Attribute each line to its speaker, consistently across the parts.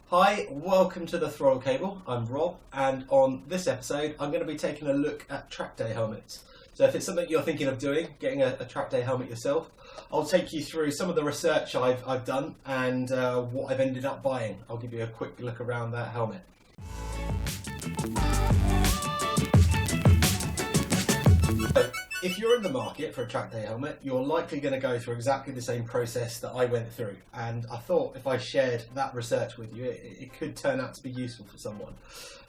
Speaker 1: Hi, welcome to the Throttle Cable. I'm Rob, and on this episode I'm going to be taking a look at track day helmets. So if it's something you're thinking of doing, getting a track day helmet yourself, I'll take you through some of the research I've done and what I've ended up buying. I'll give you a quick look around that helmet. So, if you're in the market for a track day helmet, you're likely going to go through exactly the same process that I went through, and I thought if I shared that research with you, it could turn out to be useful for someone.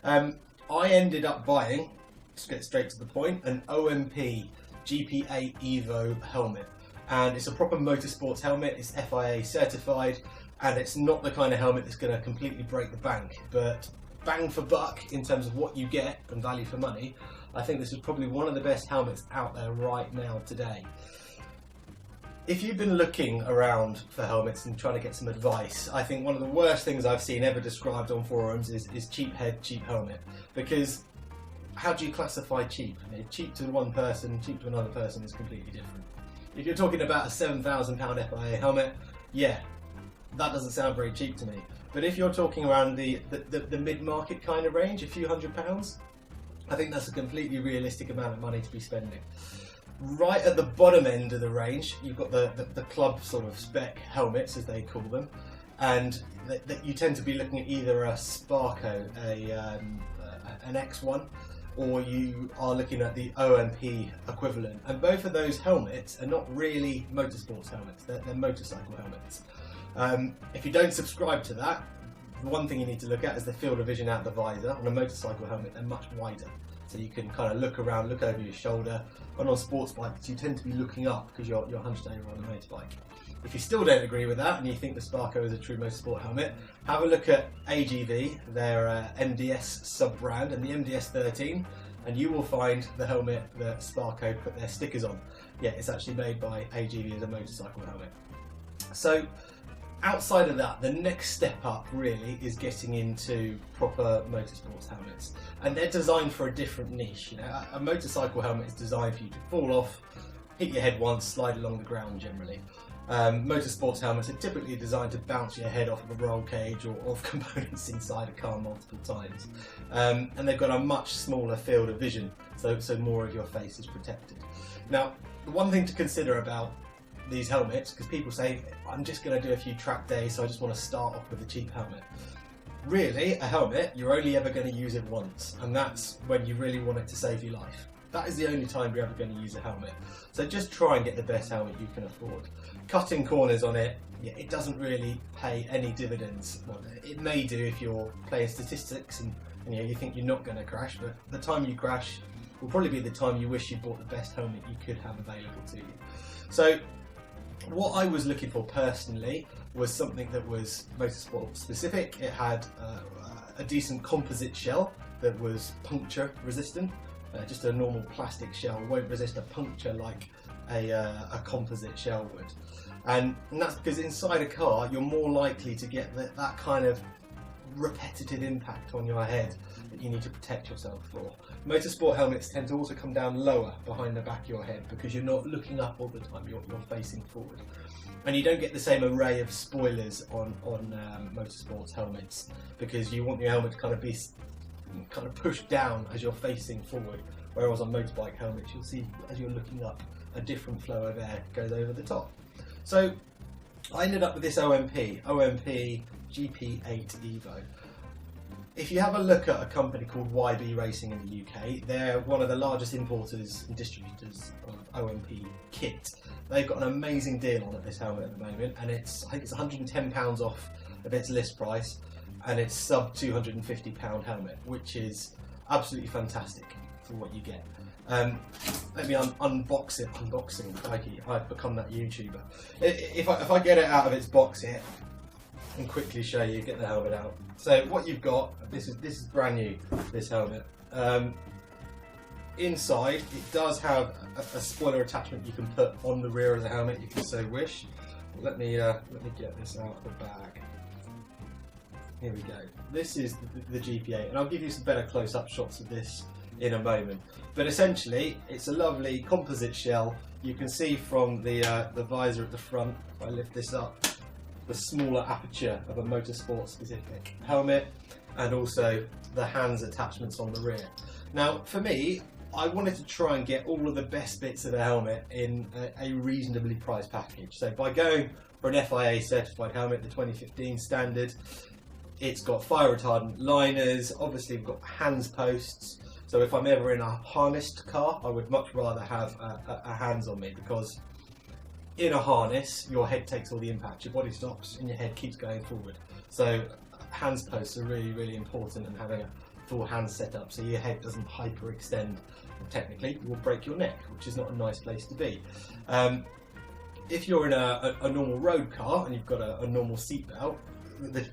Speaker 1: I ended up buying, to get straight to the point, an OMP GP8 Evo helmet, and it's a proper motorsports helmet. It's FIA certified, and it's not the kind of helmet that's going to completely break the bank, but bang for buck in terms of what you get and value for money, I think this is probably one of the best helmets out there right now today. If you've been looking around for helmets and trying to get some advice, I think one of the worst things I've seen ever described on forums is cheap head, cheap helmet. Because how do you classify cheap? You know, cheap to one person, cheap to another person is completely different. If you're talking about a £7,000 FIA helmet, yeah, that doesn't sound very cheap to me. But if you're talking around the mid-market kind of range, a few £100s, I think that's a completely realistic amount of money to be spending. Right at the bottom end of the range, you've got the club sort of spec helmets, as they call them, and that you tend to be looking at either a Sparco, an X1, or you are looking at the OMP equivalent. And both of those helmets are not really motorsports helmets, they're motorcycle helmets. If you don't subscribe to that, the one thing you need to look at is the field of vision out the visor. On a motorcycle helmet, they're much wider, so you can kind of look around, look over your shoulder. And on sports bikes, you tend to be looking up because you're hunched over on a motorbike. If you still don't agree with that and you think the Sparco is a true motorsport helmet, have a look at AGV, their MDS sub-brand, and the MDS 13, and you will find the helmet that Sparco put their stickers on. Yeah, it's actually made by AGV as a motorcycle helmet. So, outside of that, the next step up really is getting into proper motorsports helmets, and they're designed for a different niche. You know, a motorcycle helmet is designed for you to fall off, hit your head once, slide along the ground generally. Motorsports helmets are typically designed to bounce your head off of a roll cage or off components inside a car multiple times, and they've got a much smaller field of vision, so more of your face is protected. Now, the one thing to consider about these helmets, because people say, I'm just going to do a few track days, so I just want to start off with a cheap helmet. Really, a helmet, you're only ever going to use it once, and that's when you really want it to save your life. That is the only time you're ever going to use a helmet. So just try and get the best helmet you can afford. Cutting corners on it, yeah, it doesn't really pay any dividends. Well, it may do if you're playing statistics and you think you're not going to crash, but the time you crash will probably be the time you wish you bought the best helmet you could have available to you. So what I was looking for personally was something that was motorsport specific. It had a decent composite shell that was puncture resistant. Just a normal plastic shell won't resist a puncture like a composite shell would. And that's because inside a car you're more likely to get that kind of repetitive impact on your head that you need to protect yourself for. Motorsport helmets tend to also come down lower behind the back of your head because you're not looking up all the time, you're facing forward. And you don't get the same array of spoilers on motorsports helmets because you want your helmet to kind of be pushed down as you're facing forward, whereas on motorbike helmets you'll see as you're looking up a different flow of air goes over the top. So I ended up with this OMP GP8 Evo. If you have a look at a company called YBRacing in the UK, they're one of the largest importers and distributors of OMP kit. They've got an amazing deal on this helmet at the moment, and I think it's £110 off of its list price, and it's sub £250 helmet, which is absolutely fantastic for what you get. Let me unbox it. Unboxing, crikey, I've become that YouTuber. If I get it out of its box here and quickly show you, get the helmet out. So what you've got, this is brand new, this helmet. Inside it does have a spoiler attachment you can put on the rear of the helmet if you so wish. Let me get this out of the bag. Here we go. This is the GP8, and I'll give you some better close-up shots of this in a moment. But essentially, it's a lovely composite shell. You can see from the visor at the front, if I lift this up, the smaller aperture of a motorsport specific helmet, and also the hands attachments on the rear. Now for me, I wanted to try and get all of the best bits of the helmet in a reasonably priced package. So by going for an FIA certified helmet, the 2015 standard, it's got fire retardant liners, obviously we've got hands posts. So if I'm ever in a harnessed car, I would much rather have a hands on me, because in a harness, your head takes all the impact, your body stops and your head keeps going forward. So hands posts are really, really important, and having a full hand setup so your head doesn't hyperextend. Technically, you will break your neck, which is not a nice place to be. If you're in a normal road car and you've got a normal seatbelt,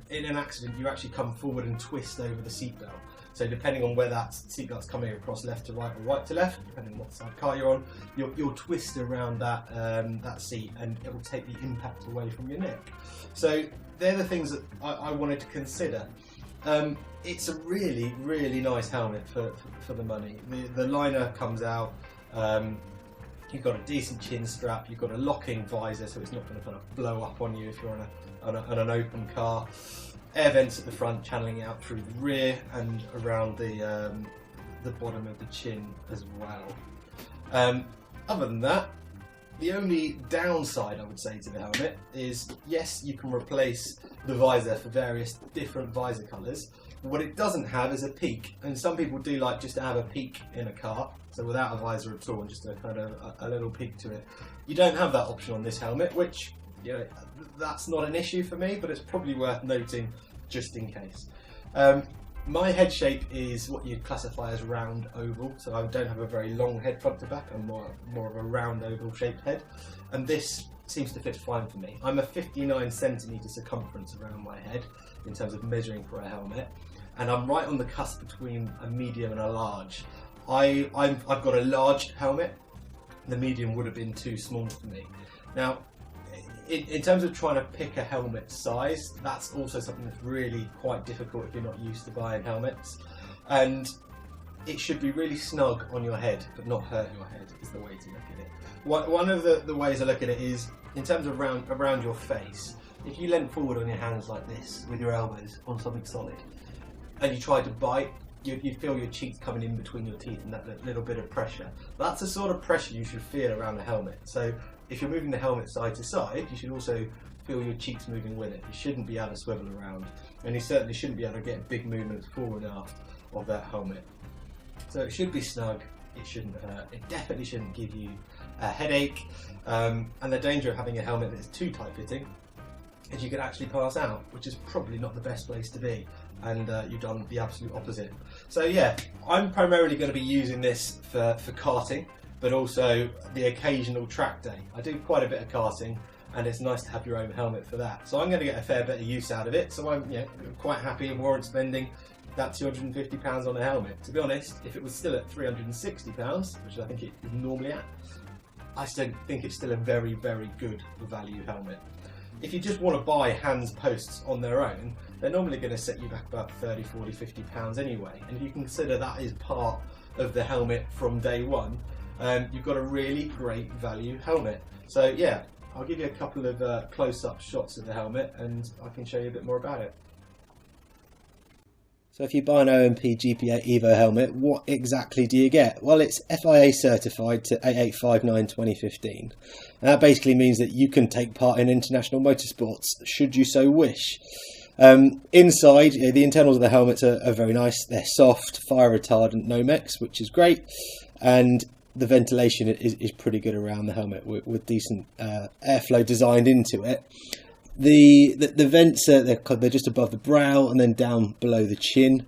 Speaker 1: in an accident you actually come forward and twist over the seatbelt. So depending on where that seatbelt's coming across, left to right or right to left, depending on what side car you're on, you'll twist around that seat, and it will take the impact away from your neck. So they're the things that I wanted to consider. It's a really, really nice helmet for the money. The liner comes out, you've got a decent chin strap, you've got a locking visor so it's not going to kind of blow up on you if you're on an open car. Air vents at the front channeling out through the rear and around the bottom of the chin as well. Other than that, the only downside I would say to the helmet is, yes, you can replace the visor for various different visor colours. What it doesn't have is a peak, and some people do like just to have a peak in a car, so without a visor at all, and just a kind of a little peak to it. You don't have that option on this helmet, which, you know, that's not an issue for me, but it's probably worth noting just in case. My head shape is what you'd classify as round oval, so I don't have a very long head front to back. I'm more of a round oval shaped head, and this seems to fit fine for me. I'm a 59 centimetre circumference around my head in terms of measuring for a helmet, and I'm right on the cusp between a medium and a large. I've got a large helmet. The medium would have been too small for me. Now, in terms of trying to pick a helmet size, that's also something that's really quite difficult if you're not used to buying helmets. And it should be really snug on your head, but not hurt your head, is the way to look at it. One of the ways I look at it is, in terms of around your face, if you leant forward on your hands like this, with your elbows on something solid, and you try to bite, you'd feel your cheeks coming in between your teeth and that little bit of pressure. That's the sort of pressure you should feel around the helmet. So if you're moving the helmet side to side, you should also feel your cheeks moving with it. You shouldn't be able to swivel around, and you certainly shouldn't be able to get big movements forward and aft of that helmet. So it should be snug, it shouldn't hurt, it definitely shouldn't give you a headache, and the danger of having a helmet that's too tight fitting is you could actually pass out, which is probably not the best place to be, and you've done the absolute opposite. So yeah, I'm primarily going to be using this for karting, but also the occasional track day. I do quite a bit of karting, and it's nice to have your own helmet for that. So I'm going to get a fair bit of use out of it, so I'm quite happy and warrant spending that £250 on a helmet. To be honest, if it was still at £360, which I think it is normally at, I still think it's still a very, very good value helmet. If you just want to buy hands posts on their own, they're normally going to set you back about 30, 40, 50 pounds anyway. And if you consider that is part of the helmet from day one, you've got a really great value helmet. So yeah, I'll give you a couple of close-up shots of the helmet and I can show you a bit more about it. So if you buy an OMP GP8 Evo helmet, what exactly do you get? Well, it's FIA certified to 8859-2015. And that basically means that you can take part in international motorsports, should you so wish. Inside, the internals of the helmets are very nice. They're soft, fire retardant Nomex, which is great. And the ventilation is pretty good around the helmet with decent airflow designed into it. The vents they're just above the brow and then down below the chin,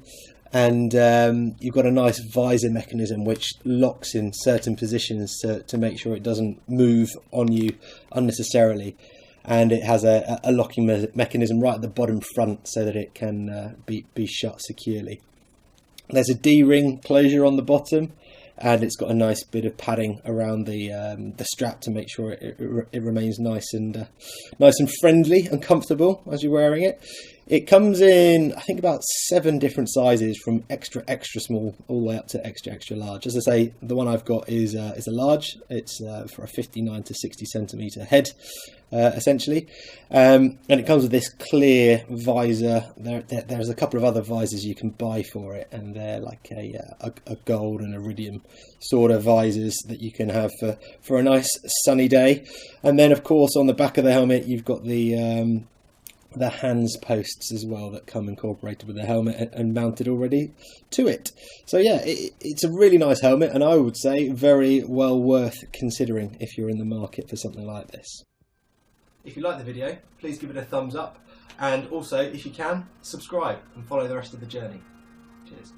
Speaker 1: and you've got a nice visor mechanism which locks in certain positions to make sure it doesn't move on you unnecessarily, and it has a locking mechanism right at the bottom front so that it can be shut securely. There's a D-ring closure on the bottom, and it's got a nice bit of padding around the strap to make sure it remains nice and friendly and comfortable as you're wearing it.
Speaker 2: It comes in, I think, about 7 different sizes, from extra small all the way up to extra large. As I say, the one I've got is a large. It's for a 59 to 60 centimetre head, essentially, and it comes with this clear visor. There's a couple of other visors you can buy for it, and they're like a gold and iridium sort of visors that you can have for a nice sunny day. And then, of course, on the back of the helmet, you've got the hands posts as well that come incorporated with the helmet and mounted already to it. So yeah, it's a really nice helmet, and I would say very well worth considering if you're in the market for something like this.
Speaker 1: If you like the video, please give it a thumbs up, and also, if you can, subscribe and follow the rest of the journey. Cheers.